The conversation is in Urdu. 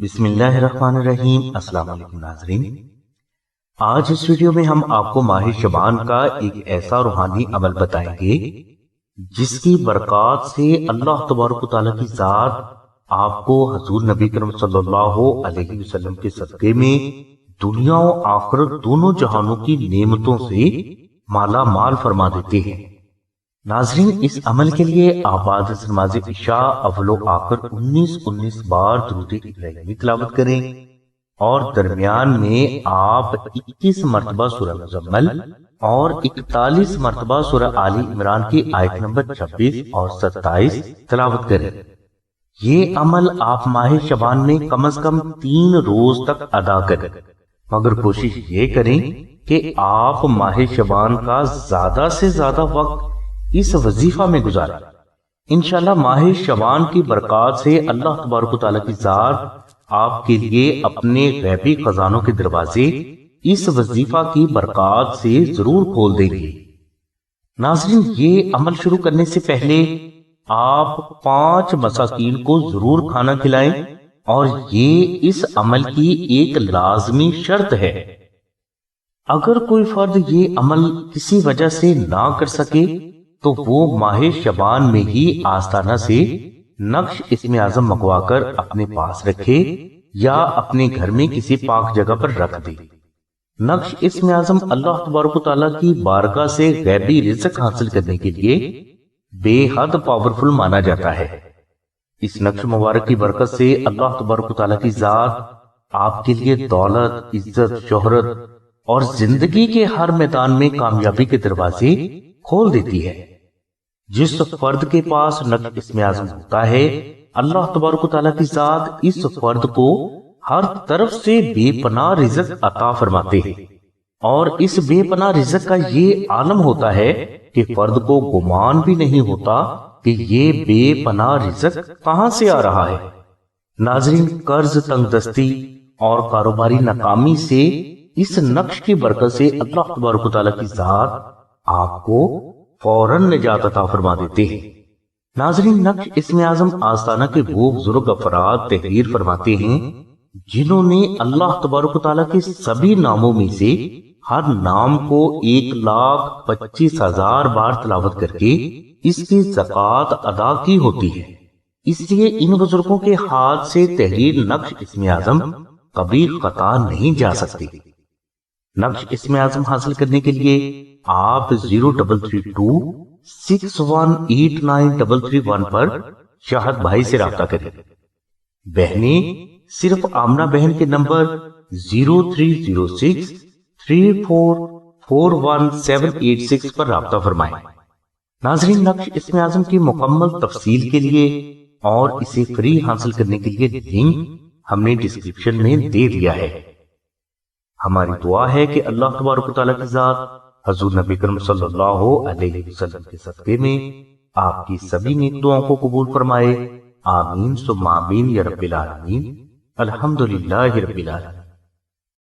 بسم اللہ الرحمن الرحیم۔ السلام علیکم ناظرین، آج اس ویڈیو میں ہم آپ کو ماہ شعبان کا ایک ایسا روحانی عمل بتائیں گے جس کی برکات سے اللہ تبارک و تعالیٰ کی ذات آپ کو حضور نبی کریم صلی اللہ علیہ وسلم کے صدقے میں دنیا و آخرت دونوں جہانوں کی نعمتوں سے مالا مال فرما دیتے ہیں۔ ناظرین، اس عمل کے لیے آپ بعد از نماز عشاء اول و آخر 19 بار درود ابراہیمی تلاوت کریں اور درمیان میں آپ 21 مرتبہ سورہ مزمل اور 41 مرتبہ سورہ آل عمران کی آیت نمبر 26 اور 27 تلاوت کریں۔ یہ عمل آپ ماہ شعبان میں کم از کم 3 روز تک ادا کریں، مگر کوشش یہ کریں کہ آپ ماہ شعبان کا زیادہ سے زیادہ وقت اس وظیفہ میں گزاریں۔ انشاءاللہ ماہ شعبان کی برکات سے اللہ تبارک و تعالیٰ کی ذات آپ کے لیے اپنے غیبی خزانوں کے دروازے اس وظیفہ کی برکات سے ضرور کھول دیں گے۔ ناظرین، یہ عمل شروع کرنے سے پہلے آپ 5 مساکین کو ضرور کھانا کھلائیں، اور یہ اس عمل کی ایک لازمی شرط ہے۔ اگر کوئی فرد یہ عمل کسی وجہ سے نہ کر سکے تو وہ ماہ شعبان میں ہی آستانہ سے نقش اسم اعظم منگوا کر اپنے پاس رکھے یا اپنے گھر میں کسی پاک جگہ پر رکھ دے۔ نقش اسم اعظم اللہ تبارک و تعالیٰ کی بارگاہ سے غیبی رزق حاصل کرنے کے لیے بے حد پاورفل مانا جاتا ہے۔ اس نقش مبارک کی برکت سے اللہ تبارک و تعالیٰ کی ذات آپ کے لیے دولت، عزت، شہرت اور زندگی کے ہر میدان میں کامیابی کے دروازے کھول دیتی ہے۔ جس فرد کے پاس نقش اسم اعظم ہوتا ہے، اللہ تبارک و تعالیٰ کی ذات اس فرد کو ہر طرف سے بے پناہ رزق عطا فرماتے ہیں، اور اس بے پناہ رزق کا یہ عالم ہوتا ہے کہ فرد کو گمان بھی نہیں ہوتا کہ یہ بے پناہ رزق کہاں سے آ رہا ہے۔ ناظرین، قرض، تنگ دستی اور کاروباری ناکامی سے اس نقش کی برکت سے اللہ تبارک و تعالیٰ کی ذات آپ کو فوراً نجات عطا فرما دیتے ہیں۔ ناظرین، نقش اسم اعظم آستانہ کے وہ بزرگ افراد تحریر فرماتے ہیں جنہوں نے اللہ تبارک و تعالیٰ کے سبھی ناموں میں سے ہر نام کو 1,25,000 بار تلاوت کر کے اس کی زکوٰۃ ادا کی ہوتی ہے۔ اس لیے ان بزرگوں کے ہاتھ سے تحریر نقش اسم اعظم کبھی خطا نہیں جا سکتی۔ نقش اسم اعظم حاصل کرنے کے لیے آپ 0332 618933 پر شاہد بھائی سے رابطہ کریں۔ بہنیں صرف آمنہ بہن کے نمبر 0306 3441 پر رابطہ فرمائیں۔ ناظرین، نقش اسم اعظم کی مکمل تفصیل کے لیے اور اسے فری حاصل کرنے کے لیے لنک ہم نے ڈسکرپشن میں دے دیا ہے۔ ہماری دعا ہے کہ اللہ تبارک و تعالیٰ کی ذات حضور نبی کریم صلی اللہ علیہ وسلم کے صدقے میں آپ کی سبھی نیک دعاؤں کو قبول فرمائے۔ آمین ثم آمین یا رب العالمین۔ الحمدللہ رب العالمین۔